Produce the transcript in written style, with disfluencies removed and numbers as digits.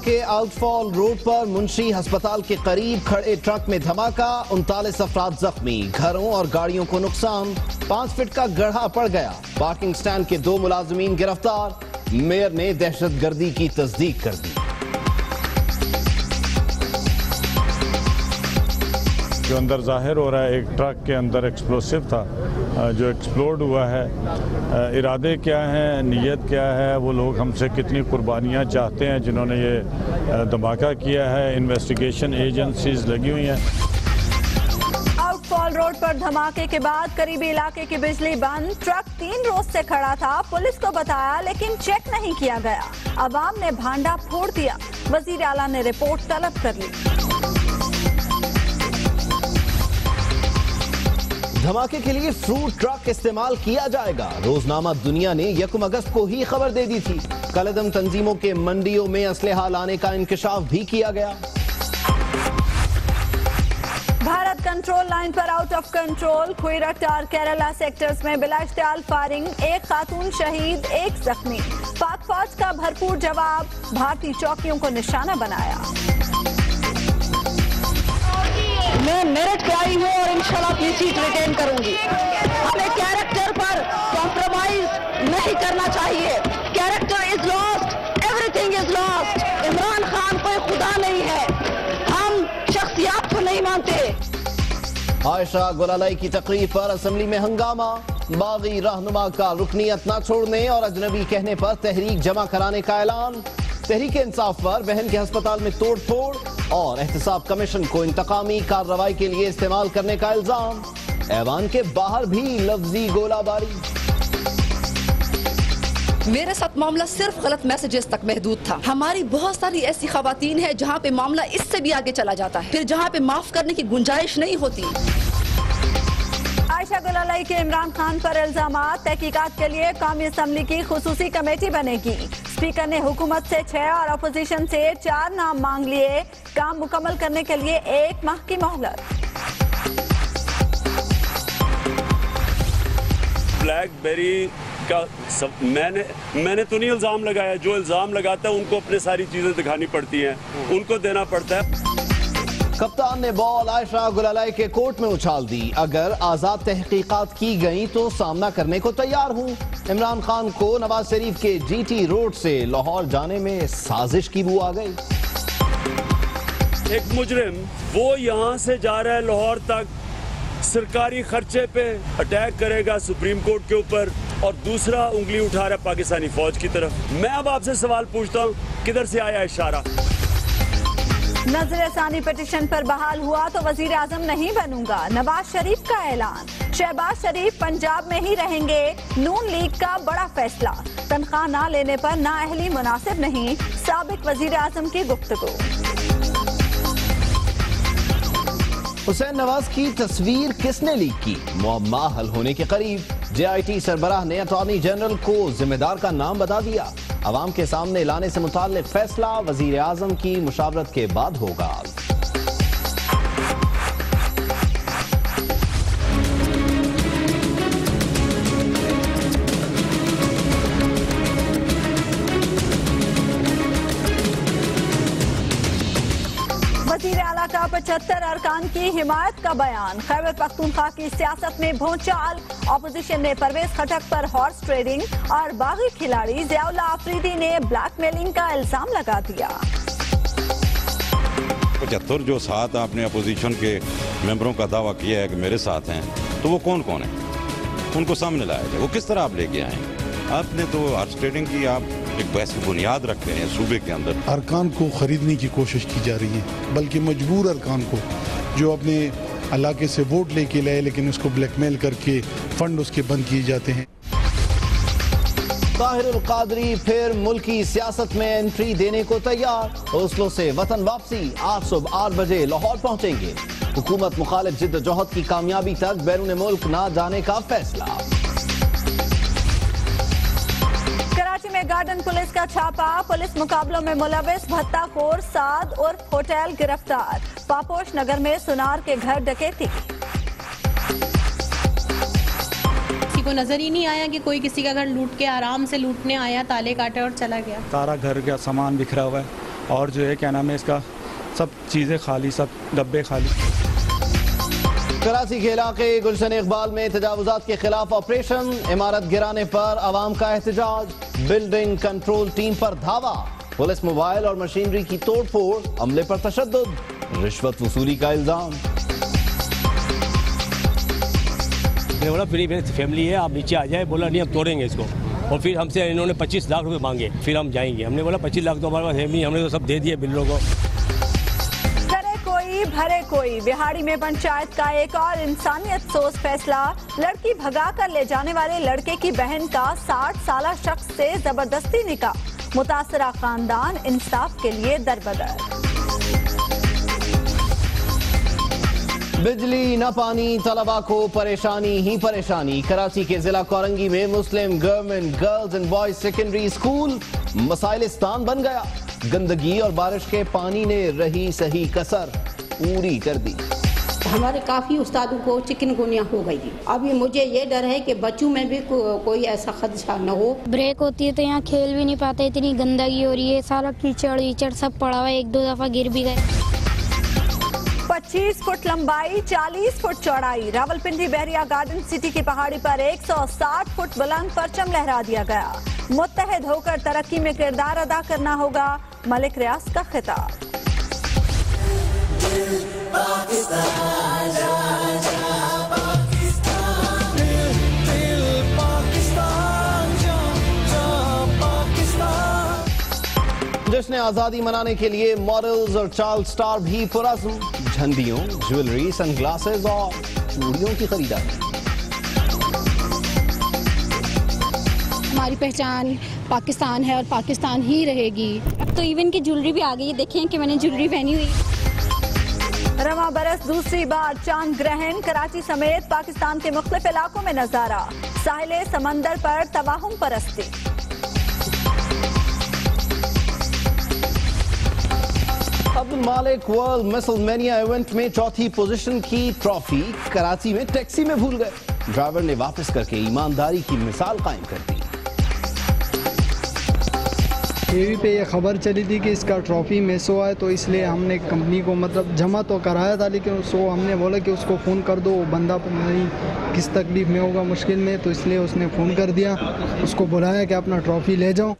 के outfall road पर मुंशी अस्पताल के करीब खड़े ट्रक में धमाका, 39 अफराद जख्मी, घरों और गाड़ियों को नुकसान, 5 फीट का गड्ढा पड़ गया। पार्किंग स्टैंड के 2 मुलाजिमीन गिरफ्तार, मेयर ने दहशतगर्दी की तस्दीक कर दी। जो अंदर जाहिर हो रहा है एक ट्रक के अंदर एक्सप्लोसिव था जो एक्सप्लोड हुआ है। इरादे क्या हैं, नीयत क्या है, वो लोग हमसे कितनी कुर्बानियाँ चाहते हैं जिन्होंने ये धमाका किया है। इन्वेस्टिगेशन एजेंसीज लगी हुई हैं। आउटफॉल रोड पर धमाके के बाद करीबी इलाके की बिजली बंद, ट्रक 3 रोज से खड़ा था, पुलिस को बताया लेकिन चेक नहीं किया गया। अवाम ने भांडा फोड़ दिया, वजीर आला ने रिपोर्ट तलब कर ली। धमाके के लिए फ्रूट ट्रक इस्तेमाल किया जाएगा, रोजनामा दुनिया ने 1 अगस्त को ही खबर दे दी थी। कलदम तंजीमों के मंडियों में असलहा लाने का इंकशाफ भी किया गया। भारत कंट्रोल लाइन पर आउट ऑफ कंट्रोल, खुईरट्टार केरला सेक्टर्स में बिला इश्तियाल फायरिंग, 1 खातून शहीद, 1 जख्मी। पाक फौज का भरपूर जवाब, भारतीय चौकियों को निशाना बनाया। मैं मेरिट पे आई हूँ और इंशाल्लाह अपनी सीट रिटेन करूंगी। हमें कैरेक्टर पर कॉम्प्रोमाइज नहीं करना चाहिए। Character is lost, everything is lost. Imran Khan कोई खुदा नहीं है, हम शख्सियत को नहीं मानते। आयशा गुलालाई की तकरीर पर असेंबली में हंगामा, बागी रहनुमा का रुकनीयत न छोड़ने और अजनबी कहने पर तहरीक जमा कराने का ऐलान। तहरीक इंसाफ पर बहन के अस्पताल में तोड़ फोड़ और एहतसाब कमीशन को इंतकामी कार्रवाई के लिए इस्तेमाल करने का इल्जाम। ऐवान के बाहर भी लफ्जी गोलाबारी। मेरे साथ मामला सिर्फ गलत मैसेजेस तक महदूद था। हमारी बहुत सारी ऐसी खवातीन है जहाँ पे मामला इससे भी आगे चला जाता है, फिर जहाँ पे माफ करने की गुंजाइश नहीं होती। आयशा गुलालाई के इमरान खान पर इल्जामात, तहकीकात के लिए कौमी असम्बली की खुसूसी कमेटी बनेगी। स्पीकर ने हुकूमत से 6 और अपोजिशन से 4 नाम मांग लिए, काम मुकम्मल करने के लिए 1 माह की मोहलत। ब्लैकबेरी का मैंने तो नहीं इल्जाम लगाया, जो इल्जाम लगाता है उनको अपने सारी चीजें दिखानी पड़ती हैं, उनको देना पड़ता है। कप्तान ने बॉल आयशा गुलालाई के कोर्ट में उछाल दी, अगर आजाद तहकीकात की गई तो सामना करने को तैयार हूं। इमरान खान को नवाज शरीफ के जीटी रोड से लाहौर जाने में साजिश की बू आ गई। एक मुजरिम वो यहां से जा रहा है लाहौर तक, सरकारी खर्चे पे अटैक करेगा सुप्रीम कोर्ट के ऊपर, और दूसरा उंगली उठा रहा है पाकिस्तानी फौज की तरफ। मैं अब आपसे सवाल पूछता हूं, किधर से आया इशारा? नजर सानी पिटीशन पर बहाल हुआ तो वजीर आजम नहीं बनूंगा, नवाज शरीफ का ऐलान। शहबाज शरीफ पंजाब में ही रहेंगे, नून लीग का बड़ा फैसला। तनख्वाह ना लेने पर नाअहली मुनासिब नहीं, साबिक वजीर आजम की गुफ्तगू। हुसैन नवाज की तस्वीर किसने लीक की, मुअम्मा हल होने के करीब। JIT सरबराह ने अटॉर्नी जनरल को जिम्मेदार का नाम बता दिया। अवाम के सामने लाने से मुताल्लिक फैसला वजीर आजम की मुशावरत के बाद होगा। वजीर आला का 75 अरकान की हिमायत का बयान, खैबर पख्तूनख्वा की सियासत में भूचाल। ऑपोजिशन ने परवेज खटक पर हॉर्स ट्रेडिंग और बागी खिलाड़ी ज़ियाउल्लाह आफरीदी ने ब्लैकमेलिंग का इल्जाम लगा दिया। 75 जो साथ आपने अपोजिशन के मेंबरों का दावा किया है कि मेरे साथ हैं, तो वो कौन कौन है, उनको सामने लाया जाए। वो किस तरह आप लेके आए? आपने तो हॉर्स ट्रेडिंग की आप एक बहस की बुनियाद रखते हैं सूबे के अंदर। अरकान को खरीदने की कोशिश की जा रही है, बल्कि मजबूर अरकान को जो अपने इलाके से वोट लेके लाए लेकिन उसको ब्लैकमेल करके फंड उसके बंद किए जाते हैं। ताहिरुल कादरी फिर मुल्की सियासत में एंट्री देने को तैयार, ओस्लो से वतन वापसी, आज सुबह 8 बजे लाहौर पहुंचेंगे। हुकूमत मुखालिफ जिद्दोजहद की कामयाबी तक बैरून मुल्क ना जाने का फैसला। कराची में गार्डन पुलिस का छापा, पुलिस मुकाबलों में मुलविस भत्ताखोर साद उर्फ होटल गिरफ्तार। पापोश नगर में सुनार के घर डकैती। किसी को नजर ही नहीं आया कि कोई किसी का घर लूट के आराम से लूटने आया, ताले काटे और चला गया। सारा घर का सामान बिखरा हुआ है, और जो है क्या नाम है इसका, सब चीज़ें खाली, सब डब्बे खाली। कराची के इलाके गुलशन इकबाल में तजावुजात के खिलाफ ऑपरेशन, इमारत गिराने पर आवाम का एहतजाज, बिल्डिंग कंट्रोल टीम पर धावा, पुलिस मोबाइल और मशीनरी की तोड़फोड़, अमले पर तशद्दुद, रिश्वत वसूली का इल्जाम। बोला फ्री फैमिली है, आप नीचे आ जाए, बोला नहीं हम तोड़ेंगे इसको, और फिर हमसे इन्होंने 25 लाख रुपए मांगे, फिर हम जाएंगे। हमने बोला 25 लाख तो हमारे पास है नहीं, हमने तो सब दे दिए बिल्डरों को। करे कोई भरे कोई, बिहाड़ी में पंचायत का एक और इंसानियत सोच फैसला, लड़की भगा कर ले जाने वाले लड़के की बहन का 60 साल शख्स से जबरदस्ती निकाह, मुतासरा खानदान इंसाफ के लिए दरबदर। बिजली न पानी, तलबा को परेशानी ही परेशानी। कराची के जिला कोरंगी में Muslim government girls and boys secondary school मसाइलिस्तान बन गया। गंदगी और बारिश के पानी ने रही सही कसर पूरी कर दी। हमारे काफ़ी उस्तादों को चिकनगुनिया हो गई थी। अभी मुझे ये डर है कि बच्चों में भी कोई ऐसा खदशा न हो। ब्रेक होती है तो यहाँ खेल भी नहीं पाते, इतनी गंदगी हो रही है, सारा कीचड़ वीचड़ सब पड़ा हुआ है, 1-2 दफा गिर भी गए। 25 फुट लंबाई, 40 फुट चौड़ाई, रावलपिंडी बहरिया गार्डन सिटी की पहाड़ी पर 160 फुट बुलंद परचम लहरा दिया गया। मुत्तहिद होकर तरक्की में किरदार अदा करना होगा, मलिक रियाज का खिताब। जश्न आजादी मनाने के लिए मॉडल्स और चार्ल्ड स्टार भी पुरज़्म, झंडियों, ज्वेलरी, सनग्लासेस और चूड़ियों की खरीदारी। हमारी पहचान पाकिस्तान है और पाकिस्तान ही रहेगी। तो इवन की ज्वेलरी भी आ गई है, देखें कि मैंने ज्वेलरी पहनी हुई। रमा बरस दूसरी बार चांद ग्रहण, कराची समेत पाकिस्तान के मुख्तलिफ इलाकों में नजारा, साहिल समंदर पर तवाहुम परस्ती। अब्दुल मालिक वर्ल्ड मिसलमेनिया इवेंट में चौथी पोजीशन की ट्रॉफी कराची में टैक्सी में भूल गए, ड्राइवर ने वापस करके ईमानदारी की मिसाल कायम कर दी। टीवी पे ये खबर चली थी कि इसका ट्रॉफी मिस हुआ है, तो इसलिए हमने कंपनी को मतलब जमा तो कराया था, लेकिन उसको हमने बोला कि उसको फ़ोन कर दो, वो बंदा नहीं किस तकलीफ़ में होगा, मुश्किल में, तो इसलिए उसने फ़ोन कर दिया, उसको बुलाया कि अपना ट्रॉफी ले जाओ।